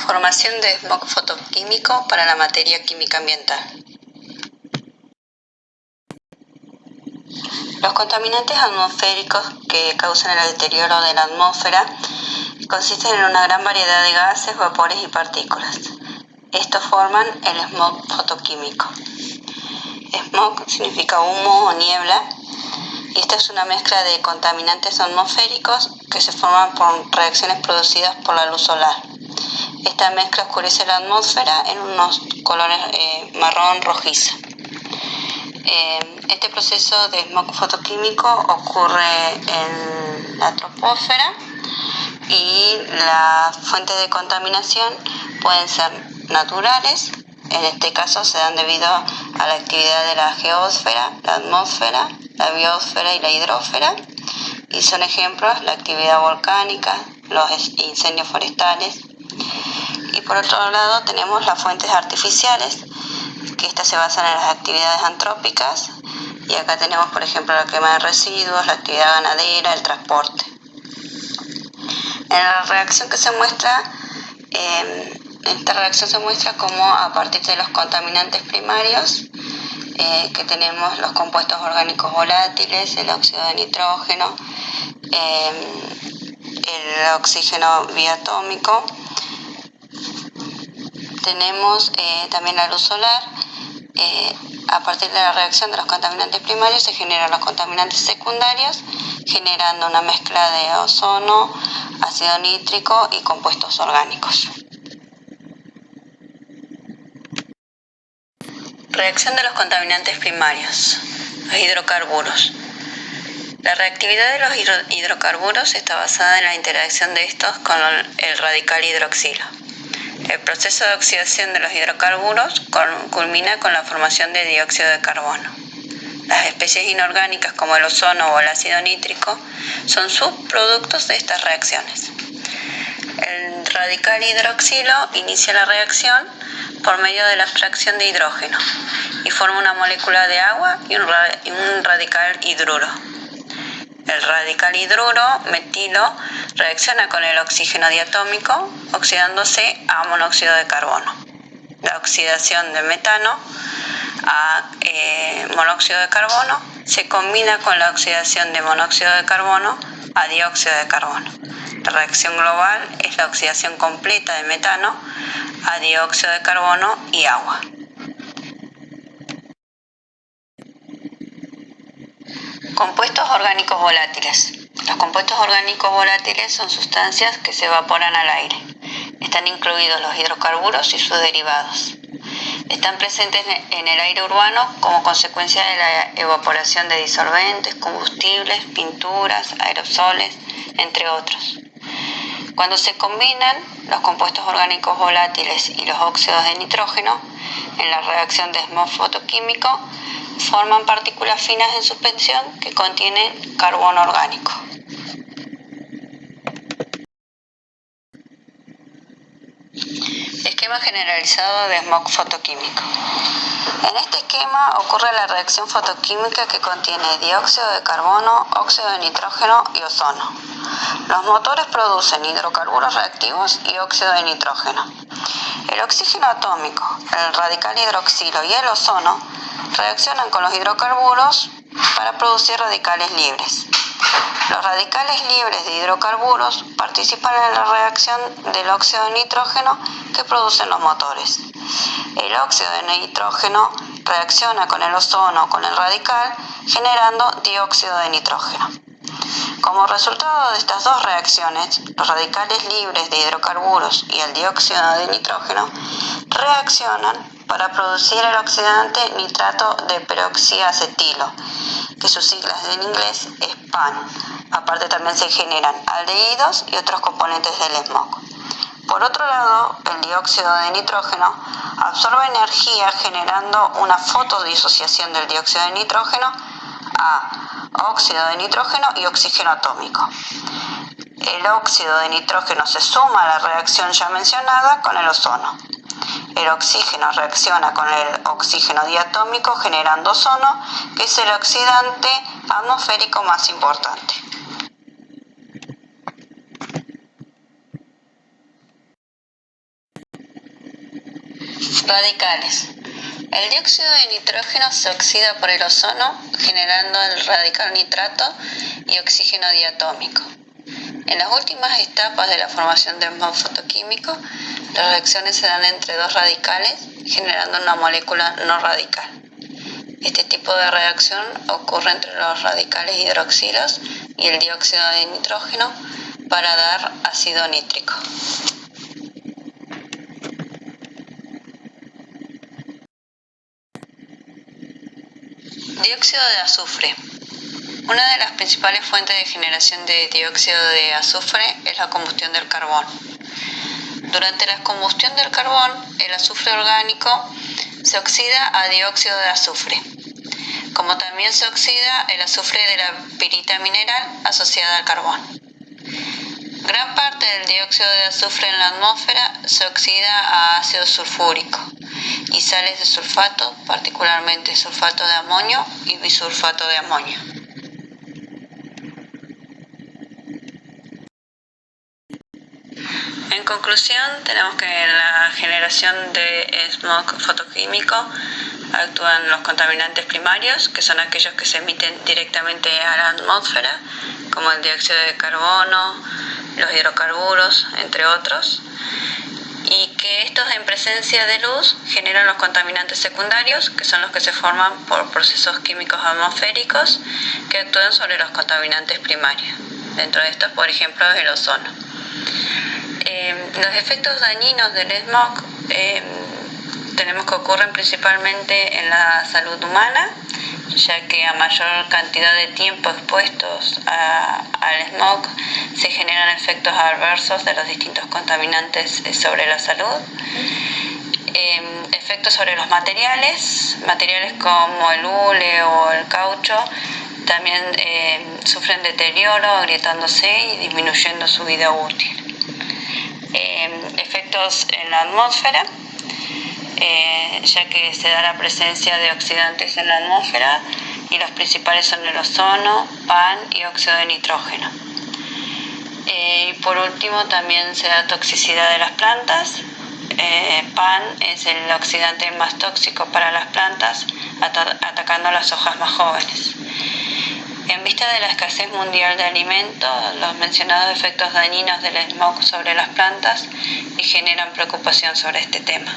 Formación de smog fotoquímico para la materia química ambiental. Los contaminantes atmosféricos que causan el deterioro de la atmósfera consisten en una gran variedad de gases, vapores y partículas. Estos forman el smog fotoquímico. Smog significa humo o niebla, y esta es una mezcla de contaminantes atmosféricos que se forman por reacciones producidas por la luz solar. Esta mezcla oscurece la atmósfera en unos colores marrón rojizo. Este proceso de smog fotoquímico ocurre en la troposfera y las fuentes de contaminación pueden ser naturales. En este caso se dan debido a la actividad de la geósfera, la atmósfera, la biosfera y la hidrósfera, y son ejemplos la actividad volcánica, los incendios forestales. Y por otro lado tenemos las fuentes artificiales, que estas se basan en las actividades antrópicas, y acá tenemos por ejemplo la quema de residuos, la actividad ganadera, el transporte. En la reacción que se muestra, esta reacción se muestra como a partir de los contaminantes primarios, que tenemos los compuestos orgánicos volátiles, el óxido de nitrógeno, el oxígeno biatómico. Tenemos también la luz solar. A partir de la reacción de los contaminantes primarios se generan los contaminantes secundarios, generando una mezcla de ozono, ácido nítrico y compuestos orgánicos. Reacción de los contaminantes primarios, los hidrocarburos. La reactividad de los hidrocarburos está basada en la interacción de estos con el radical hidroxilo. El proceso de oxidación de los hidrocarburos culmina con la formación de dióxido de carbono. Las especies inorgánicas como el ozono o el ácido nítrico son subproductos de estas reacciones. El radical hidroxilo inicia la reacción por medio de la extracción de hidrógeno y forma una molécula de agua y un radical hidruro. El radical hidruro metilo reacciona con el oxígeno diatómico, oxidándose a monóxido de carbono. La oxidación de metano a monóxido de carbono se combina con la oxidación de monóxido de carbono a dióxido de carbono. La reacción global es la oxidación completa de metano a dióxido de carbono y agua. Compuestos orgánicos volátiles. Los compuestos orgánicos volátiles son sustancias que se evaporan al aire. Están incluidos los hidrocarburos y sus derivados. Están presentes en el aire urbano como consecuencia de la evaporación de disolventes, combustibles, pinturas, aerosoles, entre otros. Cuando se combinan los compuestos orgánicos volátiles y los óxidos de nitrógeno en la reacción de smog fotoquímico, forman partículas finas en suspensión que contienen carbono orgánico. Esquema generalizado de smog fotoquímico. En este esquema ocurre la reacción fotoquímica que contiene dióxido de carbono, óxido de nitrógeno y ozono. Los motores producen hidrocarburos reactivos y óxido de nitrógeno. El oxígeno atómico, el radical hidroxilo y el ozono reaccionan con los hidrocarburos para producir radicales libres. Los radicales libres de hidrocarburos participan en la reacción del óxido de nitrógeno que producen los motores. El óxido de nitrógeno reacciona con el ozono o con el radical, generando dióxido de nitrógeno. Como resultado de estas dos reacciones, los radicales libres de hidrocarburos y el dióxido de nitrógeno reaccionan para producir el oxidante nitrato de peroxiacetilo, que sus siglas en inglés es PAN. Aparte también se generan aldehídos y otros componentes del smog. Por otro lado, el dióxido de nitrógeno absorbe energía generando una fotodisociación del dióxido de nitrógeno a óxido de nitrógeno y oxígeno atómico. El óxido de nitrógeno se suma a la reacción ya mencionada con el ozono. El oxígeno reacciona con el oxígeno diatómico generando ozono, que es el oxidante atmosférico más importante. Radicales. El dióxido de nitrógeno se oxida por el ozono, generando el radical nitrato y oxígeno diatómico. En las últimas etapas de la formación de smog fotoquímico, las reacciones se dan entre dos radicales, generando una molécula no radical. Este tipo de reacción ocurre entre los radicales hidroxilos y el dióxido de nitrógeno para dar ácido nítrico. Dióxido de azufre. Una de las principales fuentes de generación de dióxido de azufre es la combustión del carbón. Durante la combustión del carbón, el azufre orgánico se oxida a dióxido de azufre, como también se oxida el azufre de la pirita mineral asociada al carbón. Gran parte del dióxido de azufre en la atmósfera se oxida a ácido sulfúrico y sales de sulfato, particularmente sulfato de amonio y bisulfato de amonio. En conclusión, tenemos que en la generación de smog fotoquímico actúan los contaminantes primarios, que son aquellos que se emiten directamente a la atmósfera, como el dióxido de carbono, los hidrocarburos, entre otros, y que estos en presencia de luz generan los contaminantes secundarios, que son los que se forman por procesos químicos atmosféricos que actúan sobre los contaminantes primarios. Dentro de estos, por ejemplo, el ozono. Los efectos dañinos del smog tenemos que ocurren principalmente en la salud humana, ya que a mayor cantidad de tiempo expuestos al smog se generan efectos adversos de los distintos contaminantes sobre la salud. Efectos sobre los materiales como el hule o el caucho también sufren deterioro, agrietándose y disminuyendo su vida útil. Efectos en la atmósfera, ya que se da la presencia de oxidantes en la atmósfera y los principales son el ozono, PAN y óxido de nitrógeno. Y por último también se da toxicidad de las plantas. PAN es el oxidante más tóxico para las plantas, atacando las hojas más jóvenes. En vista de la escasez mundial de alimentos, los mencionados efectos dañinos del smog sobre las plantas generan preocupación sobre este tema.